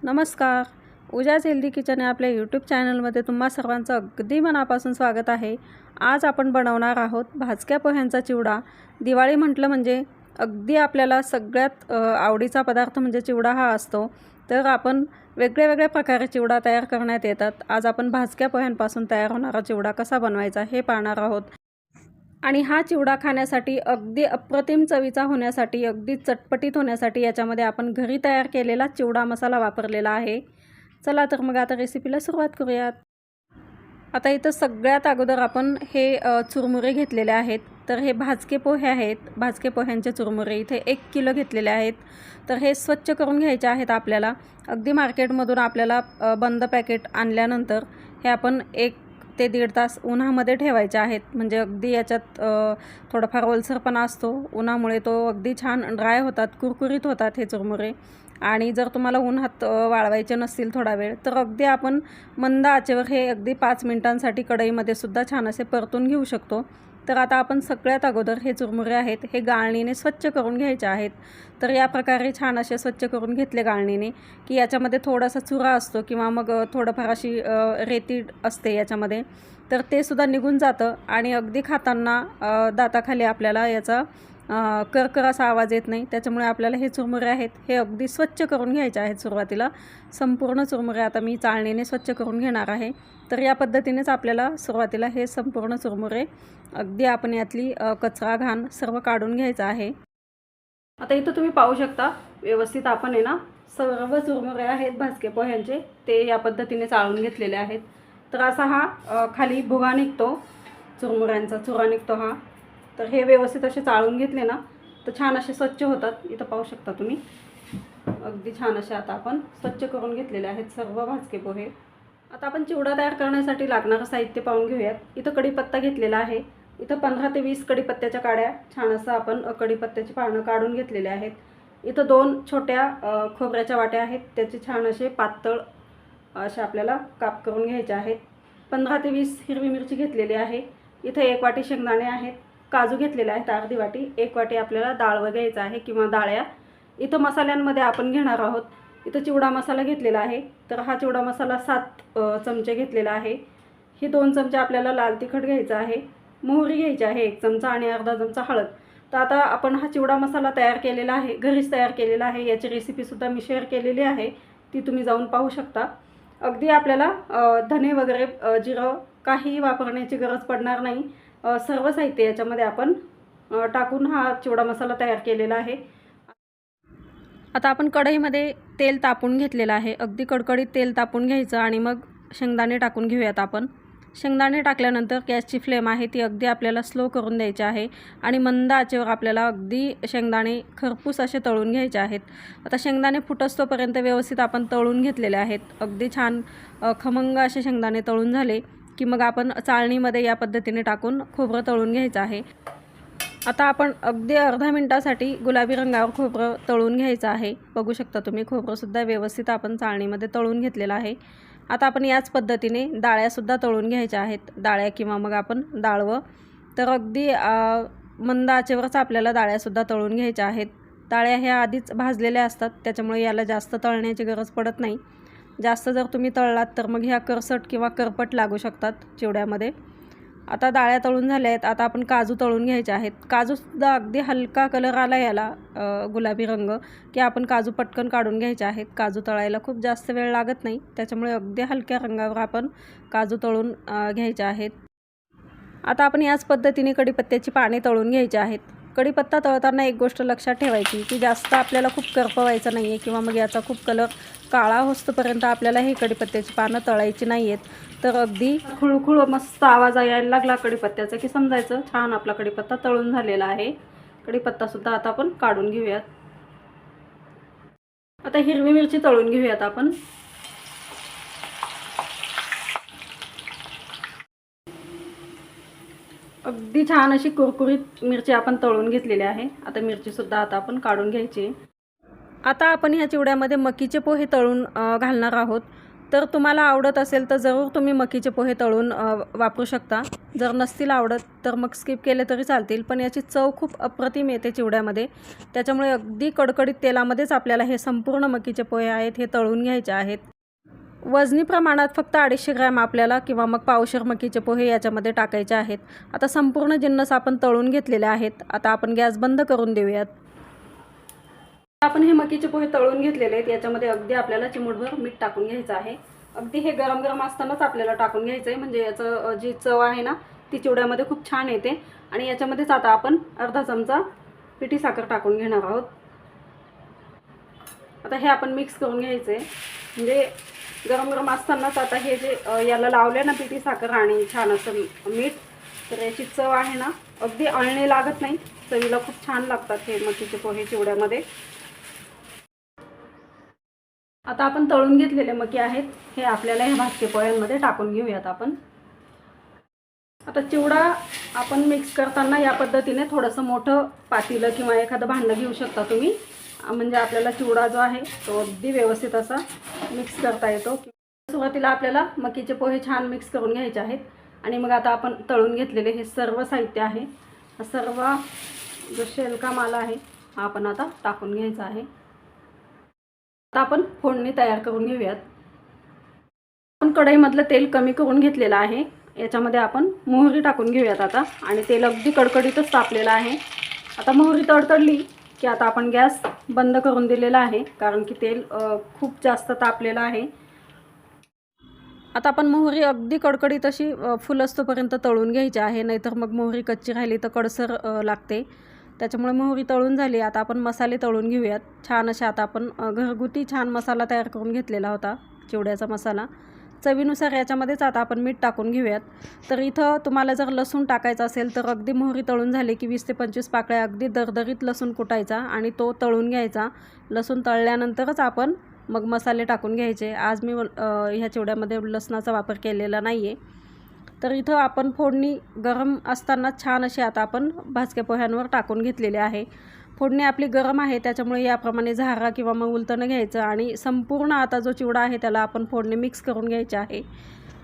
नमस्कार. उजास healthy kitchen या आपल्या यूट्यूब चॅनलमध्ये तुम्हा सर्वांचं अगदी मनापासून स्वागत आहे. आज आपण बनवणार आहोत भाजक्या पोह्यांचा चिवडा. दिवाळी म्हटलं म्हणजे अगदी आपल्याला सगळ्यात आवडीचा पदार्थ म्हणजे चिवडा हा असतो. तर आपण वेगळ्या प्रकारे चिवडा तयार करण्यात येतात. आज आपण भाजक्या पोह्यांपासून तयार होणारा चिवडा कसा बनवायचा हे पाहणार आहोत. आणि हा चिवडा खाण्यासाठी अगदी अप्रतिम चवीचा होण्यासाठी, अगदी चटपटीत होण्यासाठी याच्यामध्ये आपण घरी तयार केलेला चिवडा मसाला वापरलेला आहे. चला तर मग आता रेसिपीला सुरुवात करूयात. आता इथं सगळ्यात अगोदर आपण हे चुरमुरे घेतलेले आहेत. तर हे भाजके पोहे आहेत. भाजके पोह्यांचे चुरमुरे इथे 1 किलो घेतलेले आहेत. तर हे स्वच्छ करून घ्यायचे आहेत आपल्याला. अगदी मार्केटमधून आपल्याला बंद पॅकेट आणल्यानंतर हे आपण 1 ते 1.5 तास उन्हामध्ये ठेवायचे आहेत. म्हणजे अगदी याच्यात थोडाफार ओलसरपणा असतो. उन्हामुळे तो अगदी छान ड्राय होतात, कुरकुरीत होतात हे चुरमुरे. आणि जर तुम्हाला उन्हात वाळवायचे नसतील थोडा वेळ, तर अगदी आपण मंद आचेवर हे अगदी 5 मिनिटांसाठी कढईमध्ये सुद्धा छान असे परतून घेऊ शकतो. तर आता आपण सगळ्यात अगोदर हे चुरमुरे आहेत हे गाळणीने स्वच्छ करून घ्यायचे आहेत. तर या प्रकारे छान असे स्वच्छ करून घेतले गाळणीने, की याच्यामध्ये थोडासा चुरा असतो किंवा मग थोडंफार अशी रेती असते याच्यामध्ये, तर ते सुद्धा निघून जातं आणि अगदी खाताना दाताखाली आपल्याला याचा करकर असा आवाज येत नाही. त्याच्यामुळे आपल्याला हे चुरमुरे आहेत हे अगदी स्वच्छ करून घ्यायचे आहेत. सुरुवातीला संपूर्ण चुरमुरे आता मी चाळणीने स्वच्छ करून घेणार आहे. तर या पद्धतीनेच आपल्याला सुरुवातीला हे संपूर्ण चुरमुरे अगदी आपण यातली कचरा घाण सर्व काढून घ्यायचं आहे. आता इथं तुम्ही पाहू शकता व्यवस्थित आपण आहे ना, सर्व चुरमुरे आहेत भाजके पोह्यांचे ते या पद्धतीने चाळून घेतलेले आहेत. तर असा हा खाली भुगा निघतो, चुरमुऱ्यांचा चुरा निघतो हा. तर हे व्यवस्थित असे चाळून घेतले ना तर छान असे स्वच्छ होतात. इथं पाहू शकता तुम्ही अगदी छान असे आता आपण स्वच्छ करून घेतलेले आहेत सर्व भाजके पोहे. आता आपण चिवडा तयार करण्यासाठी लागणारं साहित्य पाहून घेऊयात. इथं कढीपत्ता घेतलेला आहे. इथं 15 ते 20 कढीपत्त्याच्या काड्या छान असं आपण कढीपत्त्याची पानं काढून घेतलेले आहेत. इथं 2 छोट्या खोबऱ्याच्या वाट्या आहेत. त्याचे छान असे पातळ असे आपल्याला काप करून घ्यायचे आहेत. 15 ते 20 हिरवी मिरची घेतलेली आहे. इथं 1 वाटी शेंगदाणे आहेत. काजू घेतलेले आहेत अर्धी वाटी. 1 वाटी आपल्याला डाळ घ्यायचा आहे किंवा डाळ्या. इथं मसाल्यांमध्ये आपण घेणार आहोत. इथं चिवडा मसाला घेतलेला आहे. तर हा चिवडा मसाला 7 चमचे घेतलेला आहे. हे 2 चमचे आपल्याला लाल तिखट घ्यायचं आहे. मोहरी घ्यायची आहे 1 चमचा आणि अर्धा चमचा हळद. तर आता आपण हा चिवडा मसाला तयार केलेला आहे, घरीच तयार केलेला आहे. याची रेसिपीसुद्धा मी शेअर केलेली आहे, ती तुम्ही जाऊन पाहू शकता. अगदी आपल्याला धने वगैरे जिरं काही वापरण्याची गरज पडणार नाही. सर्व साहित्य याच्यामध्ये आपण टाकून हा चिवडा मसाला तयार केलेला आहे. आता आपण कढईमध्ये तेल तापून घेतलेलं आहे. अगदी कडकडीत तेल तापून घ्यायचं आणि मग शेंगदाणे टाकून घेऊयात आपण. शेंगदाणे टाकल्यानंतर गॅसची फ्लेम आहे ती अगदी आपल्याला स्लो करून द्यायची आहे आणि मंद आचेवर आपल्याला अगदी शेंगदाणे खरपूस असे तळून घ्यायचे आहेत. आता शेंगदाणे फुटस्तोपर्यंत व्यवस्थित आपण तळून घेतलेले आहेत. अगदी छान खमंग असे शेंगदाणे तळून झाले की मग आपण चाळणीमध्ये या पद्धतीने टाकून खोबरं तळून घ्यायचं आहे. आता आपण अगदी अर्धा मिनिटासाठी गुलाबी रंगावर खोबरं तळून घ्यायचं आहे. बघू शकता तुम्ही खोबरंसुद्धा व्यवस्थित आपण चाळणीमध्ये तळून घेतलेलं आहे. आता आपण याच पद्धतीने डाळ्यासुद्धा तळून घ्यायच्या आहेत. डाळ्या किंवा मग आपण डाळवं. तर अगदी मंद आचेवरच आपल्याला डाळ्यासुद्धा तळून घ्यायच्या आहेत. डाळ्या ह्या आधीच भाजलेल्या असतात त्याच्यामुळे याला जास्त तळण्याची गरज पडत नाही. जास्त जर तुम्ही तळलात तर मग ह्या करसट किंवा करपट लागू शकतात चिवड्यामध्ये. आता डाळ्या तळून झाल्या आहेत. आता आपण काजू तळून घ्यायचे आहेत. काजूसुद्धा अगदी हलका कलर आला याला गुलाबी रंग की आपण काजू पटकन काढून घ्यायचे आहेत. काजू तळायला खूप जास्त वेळ लागत नाही त्याच्यामुळे अगदी हलक्या रंगावर आपण काजू तळून घ्यायचे आहेत. आता आपण याच पद्धतीने कढीपत्त्याची पाने तळून घ्यायची आहेत. कढीपत्ता तळताना एक गोष्ट लक्षात ठेवायची की जास्त आपल्याला खूप करपवायचं नाही आहे किंवा मग याचा खूप कलर काळा होस्तपर्यंत आपल्याला हे कढीपत्त्याची पानं तळायची नाही आहेत. तर अगदी खुळखुळ मस्त आवाज यायला लागला कढीपत्त्याचा की समजायचं छान आपला कढीपत्ता तळून झालेला आहे. कढीपत्तासुद्धा आता आपण काढून घेऊयात. आता हिरवी मिरची तळून घेऊयात आपण. अगदी छान अशी कुरकुरीत मिरची आपण तळून घेतलेली आहे. आता मिरचीसुद्धा आता आपण काढून घ्यायची. आता आपण ह्या चिवड्यामध्ये मकीचे पोहे तळून घालणार आहोत. तर तुम्हाला आवडत असेल तर जरूर तुम्ही मकीचे पोहे तळून वापरू शकता. जर नसतील आवडत तर मग स्किप केले तरी चालतील. पण याची चव खूप अप्रतिम येते चिवड्यामध्ये. त्याच्यामुळे अगदी कडकडीत तेलामध्येच आपल्याला हे संपूर्ण मकीचे पोहे आहेत हे तळून घ्यायचे आहेत. वजनी प्रमाणात फक्त 250 ग्रॅम आपल्याला किंवा मग पावशेर मकीचे पोहे याच्यामध्ये टाकायचे आहेत. आता संपूर्ण जिन्नस आपण तळून घेतलेले आहेत. आता आपण गॅस बंद करून देऊयात. आपण हे मकीचे पोहे तळून घेतलेले आहेत. याच्यामध्ये अगदी आपल्याला चिमूटभर मीठ टाकून घ्यायचं आहे. अगदी हे गरम गरम असतानाच आपल्याला टाकून घ्यायचं आहे, म्हणजे याचं जी चव आहे ना ती चिवड्यामध्ये खूप छान येते. आणि याच्यामध्येच आता आपण अर्धा चमचा पिठी साखर टाकून घेणार आहोत. आता हे आपण मिक्स करून घ्यायचं आहे. म्हणजे गरम गरम असतानाच आता हे जे याला लावले ना पिठी साखर आणि छान असं मीठ, तर याची चव आहे ना अगदी अळणी लागत नाही. चवीला खूप छान लागतात हे मकीचे पोहे चिवड्यामध्ये. आता आपण तळून घेतलेले मकी आहेत हे आपल्याला ह्या भाजके पोह्यांमध्ये टाकून घेऊयात आपण. आता चिवडा आपण मिक्स करताना या पद्धतीने थोडंसं मोठं पातेलं किंवा एखादं भांडं घेऊ शकता तुम्ही, म्हणजे आपल्याला चिवडा जो आहे तो अगदी व्यवस्थित असा मिक्स करता येतो. सुरुवातीला आपल्याला मकीचे पोहे छान मिक्स करून घ्यायचे आहेत. आणि मग आता आपण तळून घेतलेले हे सर्व साहित्य आहे, हा सर्व जो शेलका माल आहे हा आपण आता टाकून घ्यायचा आहे. आता आपण फोडणी तयार करून घेऊयात. आपण कढईमधलं तेल कमी करून घेतलेलं आहे. याच्यामध्ये आपण मोहरी टाकून घेऊयात आता. आणि तेल अगदी कडकडीतच तापलेलं आहे. आता मोहरी तडतडली की आता आपण गॅस बंद करून दिलेला आहे, कारण की तेल खूप जास्त तापलेलं आहे. आता आपण मोहरी अगदी कडकडीत अशी फुलस्तोपर्यंत तळून घ्यायची आहे, नाहीतर मग मोहरी कच्ची राहिली तर कडसर लागते. त्याच्यामुळे मोहरी तळून झाली. आता आपण मसाले तळून घेऊयात छान असे. आता आपण घरगुती छान मसाला तयार करून घेतलेला होता, चिवड्याचा मसाला. चवीनुसार याच्यामध्येच आता आपण मीठ टाकून घेऊयात. तर इथं तुम्हाला जर लसूण टाकायचा असेल तर अगदी मोहरी तळून झाली की 20 ते 25 पाकळ्या अगदी दरदरीत लसूण कुटायचा आणि तो तळून घ्यायचा. लसूण तळल्यानंतरच आपण मग मसाले टाकून घ्यायचे. आज मी ह्या चिवड्यामध्ये लसणाचा वापर केलेला नाही आहे. तर इथं आपण फोडणी गरम असताना छान अशी आता आपण भाजक्या पोह्यांवर टाकून घेतलेले आहे. फोडणी आपली गरम आहे त्याच्यामुळे याप्रमाणे झारा किंवा मग उलटणं घ्यायचं आणि संपूर्ण आता जो चिवडा आहे त्याला आपण फोडणी मिक्स करून घ्यायची आहे.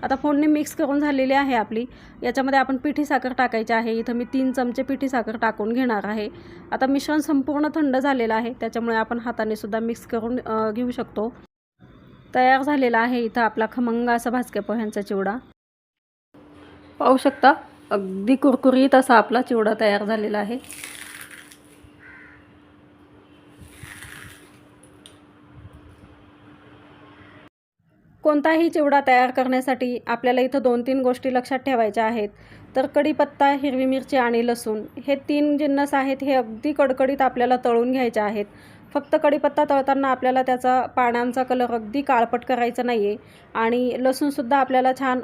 आता फोडणी मिक्स करून झालेली आहे आपली. याच्यामध्ये आपण पिठी साखर टाकायची आहे. इथं मी 3 चमचे पिठी साखर टाकून घेणार आहे. आता मिश्रण संपूर्ण थंड झालेलं आहे, त्याच्यामुळे आपण हाताने सुद्धा मिक्स करून घेऊ शकतो. तयार झालेला आहे इथं आपला खमंग असा भाजक्या पोह्यांचा चिवडा. पाहू शकता अगदी कुरकुरीत असा आपला चिवडा तयार झालेला आहे. कोणताही चिवडा तयार करण्यासाठी आपल्याला इथं 2-3 गोष्टी लक्षात ठेवायच्या आहेत. तर कढीपत्ता, हिरवी मिरची आणि लसूण हे 3 जिन्नस आहेत, हे अगदी कडकडीत आपल्याला तळून घ्यायचे आहेत. फक्त कढीपत्ता तळताना आपल्याला त्याचा पानांचा कलर अगदी काळपट करायचा नाही आहे. आणि लसूणसुद्धा आपल्याला छान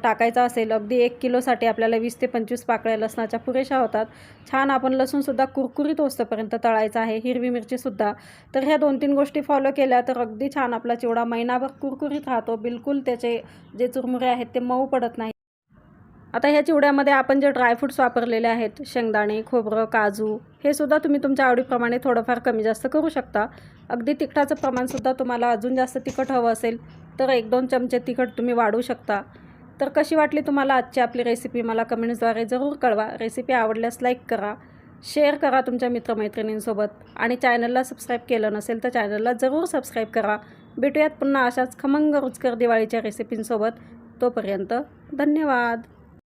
टाकायचा असेल. अगदी 1 किलोसाठी आपल्याला 20 ते 25 पाकळ्या लसणाच्या पुरेशा होतात. छान आपण लसूणसुद्धा कुरकुरीत होईपर्यंत तळायचा आहे, हिरवी मिरचीसुद्धा. तर ह्या 2-3 गोष्टी फॉलो केल्या तर अगदी छान आपला चिवडा महिनाभर कुरकुरीत राहतो. बिलकुल त्याचे जे चुरमुरे आहेत ते मऊ पडत नाही. आता ह्या चिवड्यामध्ये आपण जे ड्रायफ्रूट्स वापरलेले आहेत, शेंगदाणे, खोबरं, काजू, हे सुद्धा तुम्ही तुमच्या आवडीप्रमाणे थोडंफार कमी जास्त करू शकता. अगदी तिखटाचं प्रमाणसुद्धा तुम्हाला अजून जास्त तिखट हवं असेल तर 1-2 चमचे तिखट तुम्ही वाढवू शकता. तर कशी वाटली तुम्हाला आजची आपली रेसिपी मला कमेंट्सद्वारे जरूर कळवा. रेसिपी आवडल्यास लाईक करा, शेअर करा तुमच्या मित्रमैत्रिणींसोबत आणि चॅनलला सबस्क्राईब केलं नसेल तर चॅनलला जरूर सबस्क्राईब करा. भेटूयात पुन्हा अशाच खमंग रुचकर दिवाळीच्या रेसिपींसोबत. तोपर्यंत धन्यवाद.